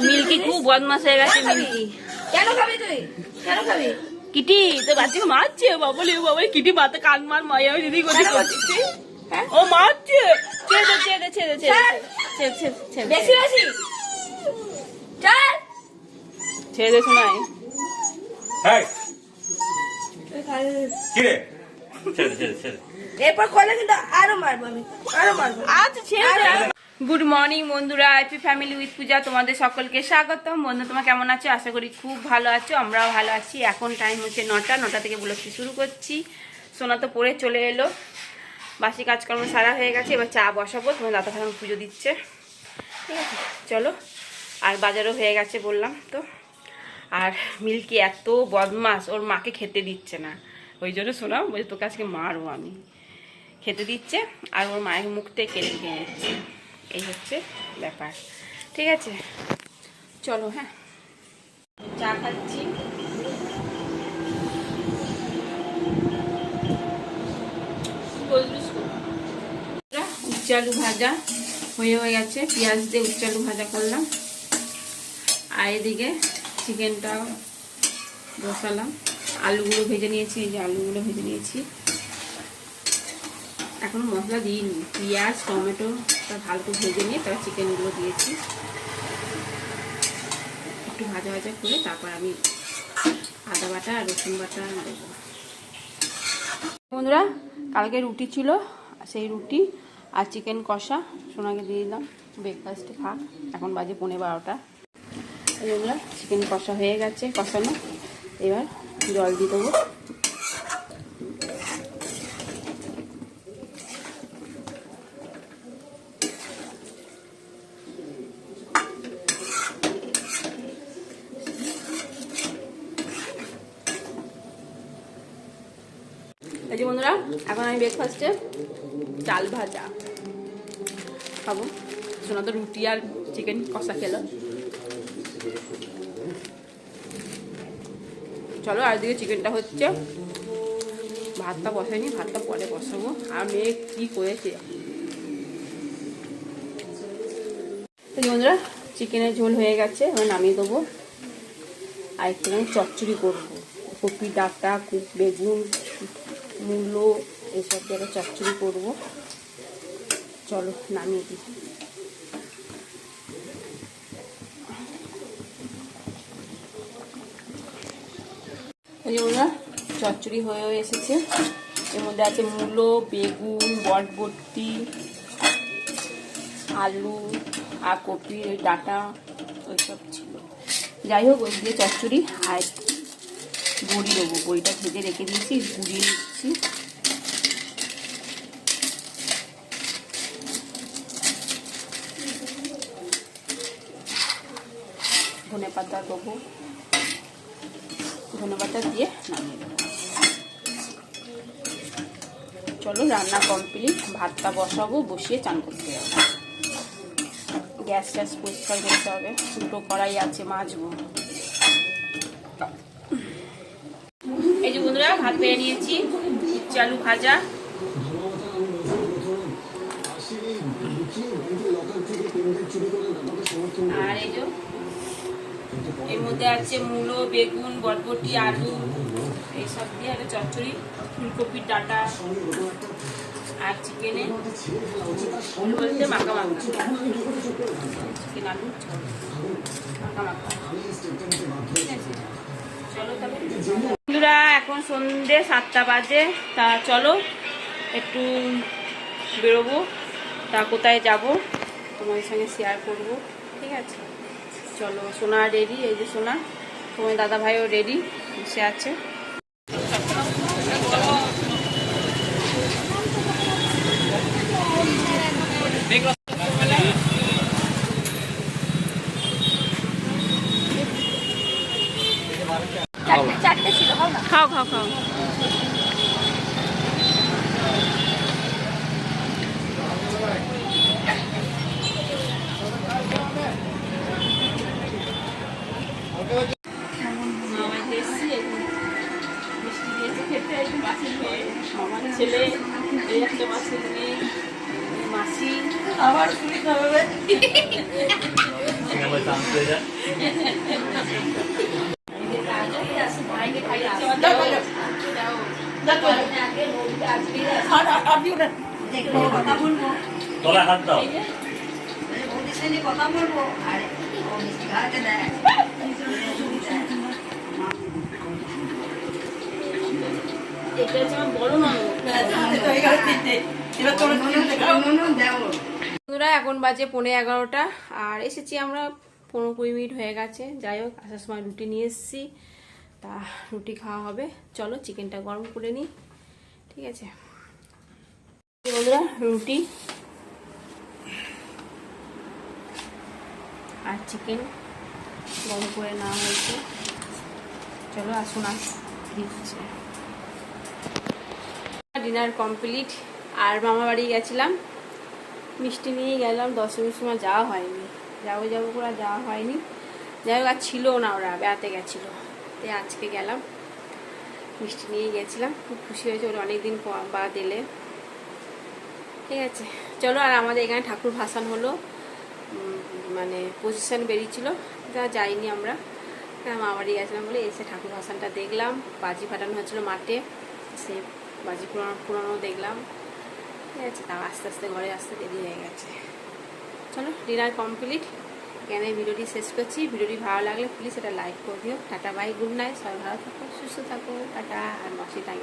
Milky খুব বদমাস হয়ে গেছে। মিল্কি কেন খাবি তুই? কেন খাবি? কিটি তো বাচ্চাকে মারছে। বাবলি বাবা কিটি বাতে কান মার মায়া দিদি করতে করছে। ও মারছে। ছেড়ে দে ছেড়ে দে ছেড়ে দে ছেড়ে দে ছেড়ে দে বেশি বেশি চল ছেড়ে দে শোনাই। এই কি রে ছেড়ে ছেড়ে ছেড়ে এরপর করলে কিন্তু আরো মারবো আমি, আরো মারবো। আচ্ছা ছেড়ে দে। গুড মর্নিং বন্ধুরা, হ্যাপি ফ্যামিলি উইথ পূজা, তোমাদের সকলকে স্বাগতম। বন্ধু তোমার কেমন আছো? আশা করি খুব ভালো আছো, আমরাও ভালো আছি। এখন টাইম হচ্ছে 9টা থেকে ব্লগটি শুরু করছি। সোনা তো পড়ে চলে এলো, বাসি কাজকর্ম সারা হয়ে গেছে। এবার চা বসাবো, তোমার দাদা ভাই পুজো দিচ্ছে। ঠিক আছে চলো। আর বাজারও হয়ে গেছে বললাম তো। আর মিল্কি এত বদমাস, ওর মাকে খেতে দিচ্ছে না, ওই জন্য শোনা বলছে তোকে আজকে মারবো আমি। খেতে দিচ্ছে আর ওর মায়ের মুখ থেকে কেড়ে নিয়ে নিচ্ছে, এই হচ্ছে ব্যাপার। ঠিক আছে চলো। হ্যাঁ চা খাচ্ছি। উচ্ছে আলু ভাজা হয়ে গেছে, পেঁয়াজ দিয়ে উচ্ছে আলু ভাজা করলাম। আর এদিকে চিকেনটা বসালাম। আলুগুলো ভেজে নিয়েছি, এই যে আলুগুলো ভেজে নিয়েছি। এখনো মশলা দিইনি, পেঁয়াজ টমেটো ভালো করে ভেজে নিয়ে তারপর চিকেনগুলো দিয়েছি। একটু ভাজা ভাজা করে তারপর আমি আদা বাটা আর রসুন বাটা দেবো। বন্ধুরা কালকে রুটি ছিল, সেই রুটি আর চিকেন কষা সোনাকে দিয়ে দিলাম, ব্রেকফাস্টে খাক। এখন বাজে 12:15। বন্ধুরা চিকেন কষা হয়ে গেছে, কষানো। এবার জল দিয়ে দেবো। এই যে বন্ধুরা এখন আমি ব্রেকফাস্টে চাল ভাজা খাবো। সোনা তো রুটি আর চিকেন কষা খেলো। চলো। আর দিকে চিকেনটা হচ্ছে, ভাতটা বসাইনি, ভাতটা পরে বসাবো। আর মেয়ে কি করেছে। বন্ধুরা চিকেনের ঝোল হয়ে গেছে, এবার নামিয়ে দেবো। আর একটু চচ্চড়ি করবো, কপি ডাঁটা বেগুন মূলো এসব দিয়ে চচ্চড়ি করবো। চলো নামিয়ে দিই। চচ্চড়ি হয়ে এসেছে। এর মধ্যে আছে মূলো বেগুন বটবটি আলু আর কপি ডাঁটা ওইসব ছিল। যাই হোক ওই দিয়ে চচ্চড়ি। আর বড়ি দেবো, বড়িটা ভেজে রেখে দিয়েছি, গুঁড়িয়ে নিচ্ছি। ধনে পাতা দেবো, ধনে পাতা দিয়ে নামিয়ে দেবো। চলো রান্না কমপ্লিট, ভাতটা বসাবো, বসিয়ে চান করতে হবে। গ্যাস ট্যাস পরিষ্কার করতে হবে, দুটো কড়াই আছে মাজবো। এই যে বন্ধুরা ভাত বেড়ে নিয়েছি, উচ্ছে আলু ভাজা। আর এই যে এর মধ্যে আছে মূলো বেগুন বটবটি আলু এইসব দিয়ে একটা চচ্চড়ি, ফুলকপির ডাঁটা আর চিকেনে বলতে মাখা মাখা, চিকেন আলু মাখা মাখা। ঠিক আছে চলো তবে। বন্ধুরা এখন সন্ধ্যে 7টা বাজে। তা চলো একটু বেরোবো। তা কোথায় যাব তোমাদের সঙ্গে শেয়ার করব। ঠিক আছে চলো। সোনা রেডি, এই যে সোনা, তোমার দাদা ভাইও রেডি বসে আছে। চারটে ছিল, খাও খাও খাও। আমার ছেলে এই একটা মাসের মেয়ে মাসি আবার চান্স পেয়ে যায়। গলায় হাত দাও। কথা বলবো আরে ঘাটে দেয় এটা হচ্ছে আমার বড় ননদ। বন্ধুরা এখন বাজে 11:15 আর এসেছি আমরা 15-20 মিনিট হয়ে গেছে। যাই হোক আসার সময় রুটি নিয়ে এসেছি, তা রুটি খাওয়া হবে। চলো চিকেনটা গরম করে নিই, ঠিক আছে বন্ধুরা? রুটি আর চিকেন গরম করে নেওয়া হয়েছে। চলো আসুন দিচ্ছি। Dinner complete. আর মামা বাড়ি গেছিলাম, মিষ্টি নিয়ে গেলাম। 10মীর সময় যাওয়া হয়নি, যাবো করে যাওয়া হয়নি। যাই হোক আর ছিল না, ওরা বেড়াতে গেছিলো, তাই আজকে গেলাম, মিষ্টি নিয়ে গেছিলাম। খুব খুশি হয়েছে, ওরা অনেকদিন বাদ এলে। ঠিক আছে চলো। আর আমাদের এখানে ঠাকুর ভাসান হলো, মানে পজিশন বেরিয়েছিল, তা যাইনি আমরা, মামা বাড়ি গেছিলাম বলে এসে ঠাকুর ভাসানটা দেখলাম। বাজি ফাটানো হচ্ছিলো মাঠে, সে বাজি পুরানো দেখলাম। ঠিক আছে, তাও আস্তে আস্তে ঘরে আসতে দেরি হয়ে গেছে। চলো ডিনার কমপ্লিট, এখানে ভিডিওটি শেষ করছি। ভিডিওটি ভালো লাগলে প্লিজ এটা লাইক করে দিও। টাটা বাই, গুড নাইট, সবাই ভালো থাকো, সুস্থ থাকো, টাটা। আর মাসি টাইম